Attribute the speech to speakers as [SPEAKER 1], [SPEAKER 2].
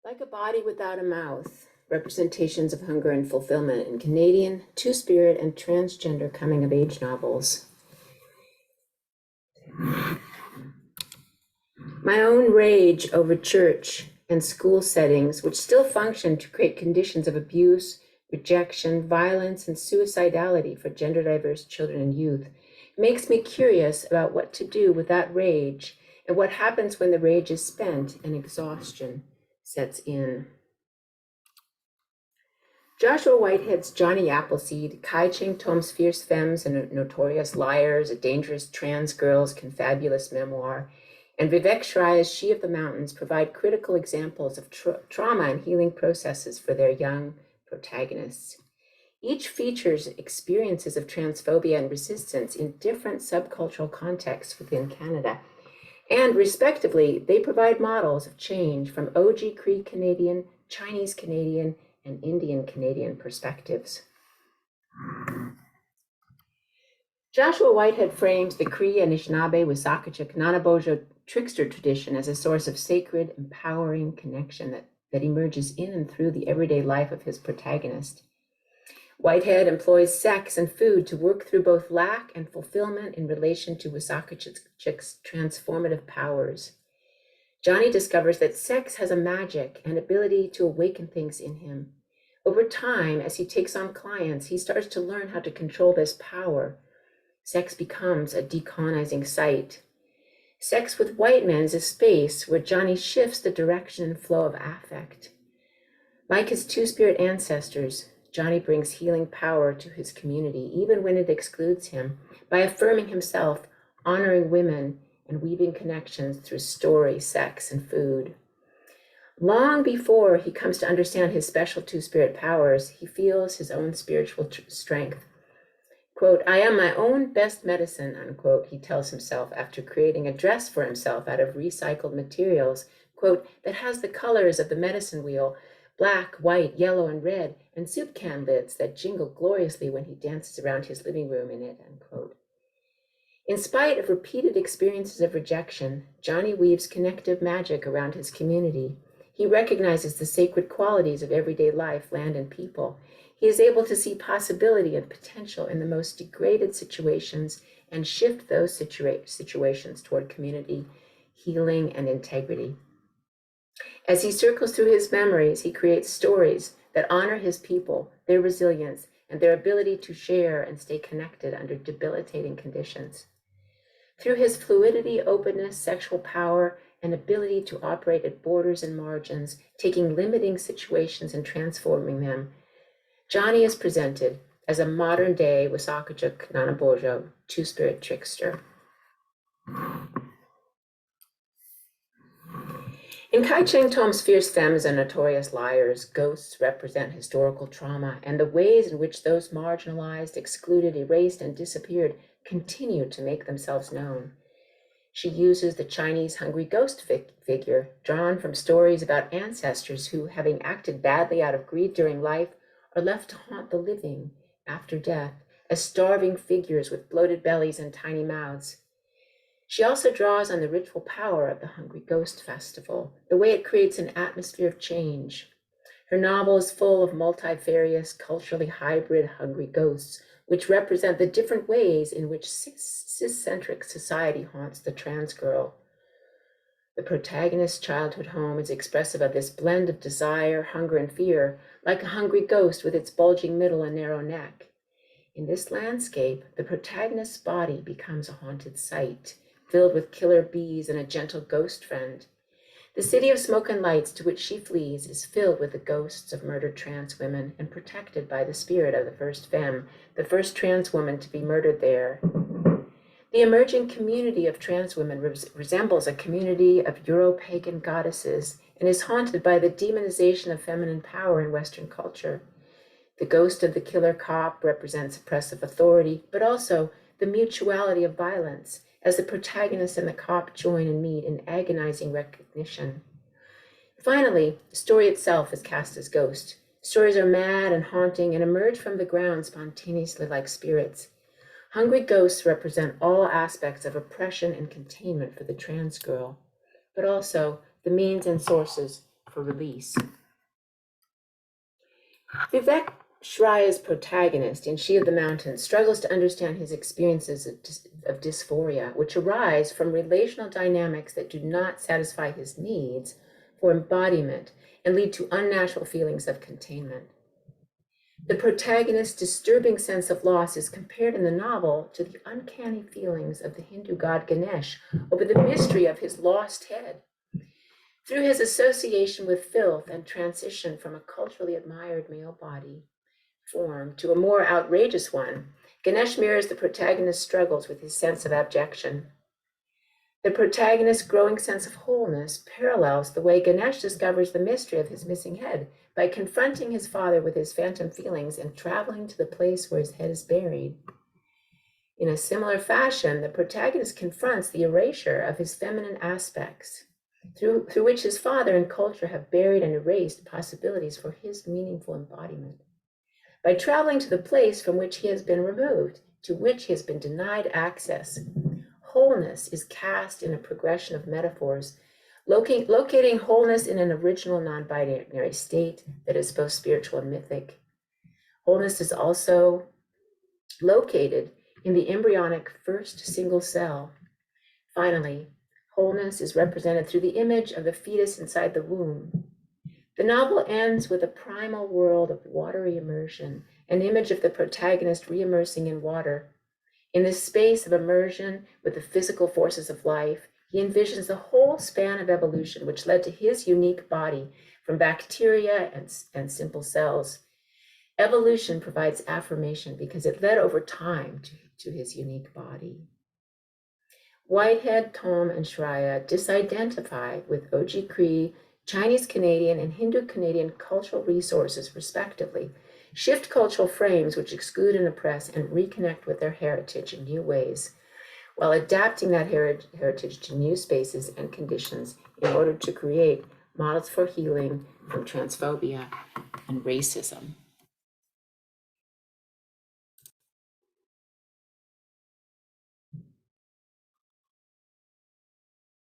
[SPEAKER 1] Like a Body Without a Mouth, representations of hunger and fulfillment in Canadian, two-spirit, and transgender coming-of-age novels. My own rage over church and school settings, which still function to create conditions of abuse, rejection, violence, and suicidality for gender-diverse children and youth, makes me curious about what to do with that rage and what happens when the rage is spent and exhaustion sets in. Joshua Whitehead's Jonny Appleseed, Cheng, Thom's Fierce Femmes and Notorious Liars, A Dangerous Trans Girl's Confabulous Memoir, and Vivek Shraya's She of the Mountains provide critical examples of trauma and healing processes for their young protagonists. Each features experiences of transphobia and resistance in different subcultural contexts within Canada, and respectively, they provide models of change from OG Cree Canadian, Chinese Canadian, and Indian Canadian perspectives. Joshua Whitehead frames the Cree, Anishinaabe, Wissahickon, Nanabojo trickster tradition as a source of sacred, empowering connection that emerges in and through the everyday life of his protagonist. Whitehead employs sex and food to work through both lack and fulfillment in relation to Wissahick's transformative powers. Jonny discovers that sex has a magic and ability to awaken things in him. Over time, as he takes on clients, he starts to learn how to control this power. Sex becomes a decolonizing site. Sex with white men is a space where Jonny shifts the direction and flow of affect. Like his two-spirit ancestors, Jonny brings healing power to his community, even when it excludes him, by affirming himself, honoring women, and weaving connections through story, sex, and food. Long before he comes to understand his special two-spirit powers, he feels his own spiritual strength. Quote, "I am my own best medicine," unquote, he tells himself after creating a dress for himself out of recycled materials, quote, "that has the colors of the medicine wheel, black, white, yellow, and red, and soup can lids that jingle gloriously when he dances around his living room in it," unquote. In spite of repeated experiences of rejection, Jonny weaves connective magic around his community. He recognizes the sacred qualities of everyday life, land, and people. He is able to see possibility and potential in the most degraded situations and shift those situations toward community, healing, and integrity. As he circles through his memories, he creates stories that honor his people, their resilience, and their ability to share and stay connected under debilitating conditions. Through his fluidity, openness, sexual power, and ability to operate at borders and margins, taking limiting situations and transforming them, Jonny is presented as a modern-day Wissahickon Nanabojo two-spirit trickster. In Cheng, Thom's Fierce Femmes and Notorious Liars, ghosts represent historical trauma and the ways in which those marginalized, excluded, erased, and disappeared continue to make themselves known. She uses the Chinese hungry ghost figure, drawn from stories about ancestors who, having acted badly out of greed during life, are left to haunt the living after death as starving figures with bloated bellies and tiny mouths. She also draws on the ritual power of the Hungry Ghost Festival, the way it creates an atmosphere of change. Her novel is full of multifarious, culturally hybrid hungry ghosts, which represent the different ways in which cis-centric society haunts the trans girl. The protagonist's childhood home is expressive of this blend of desire, hunger, and fear, like a hungry ghost with its bulging middle and narrow neck. In this landscape, the protagonist's body becomes a haunted site, filled with killer bees and a gentle ghost friend. The city of smoke and lights to which she flees is filled with the ghosts of murdered trans women and protected by the spirit of the first femme, the first trans woman to be murdered there. The emerging community of trans women resembles a community of Euro-pagan goddesses and is haunted by the demonization of feminine power in Western culture. The ghost of the killer cop represents oppressive authority, but also the mutuality of violence, as the protagonist and the cop join and meet in agonizing recognition. Finally, the story itself is cast as ghost. Stories are mad and haunting and emerge from the ground spontaneously like spirits. Hungry ghosts represent all aspects of oppression and containment for the trans girl, but also the means and sources for release. Vivek, Shraya's protagonist in She of the Mountains, struggles to understand his experiences of dysphoria, which arise from relational dynamics that do not satisfy his needs for embodiment and lead to unnatural feelings of containment. The protagonist's disturbing sense of loss is compared in the novel to the uncanny feelings of the Hindu god Ganesh over the mystery of his lost head. Through his association with filth and transition from a culturally admired male body form to a more outrageous one, Ganesh mirrors the protagonist's struggles with his sense of abjection. The protagonist's growing sense of wholeness parallels the way Ganesh discovers the mystery of his missing head by confronting his father with his phantom feelings and traveling to the place where his head is buried. In a similar fashion, the protagonist confronts the erasure of his feminine aspects, through which his father and culture have buried and erased possibilities for his meaningful embodiment. By traveling to the place from which he has been removed, to which he has been denied access, wholeness is cast in a progression of metaphors, locating wholeness in an original non-binary state that is both spiritual and mythic. Wholeness is also located in the embryonic first single cell. Finally, wholeness is represented through the image of the fetus inside the womb. The novel ends with a primal world of watery immersion, an image of the protagonist re-immersing in water. In this space of immersion with the physical forces of life, he envisions the whole span of evolution which led to his unique body from bacteria and simple cells. Evolution provides affirmation because it led over time to his unique body. Whitehead, Thom, and Shraya disidentify with Oji Cree, Chinese Canadian, and Hindu Canadian cultural resources, respectively, shift cultural frames which exclude and oppress, and reconnect with their heritage in new ways, while adapting that heritage to new spaces and conditions in order to create models for healing from transphobia and racism.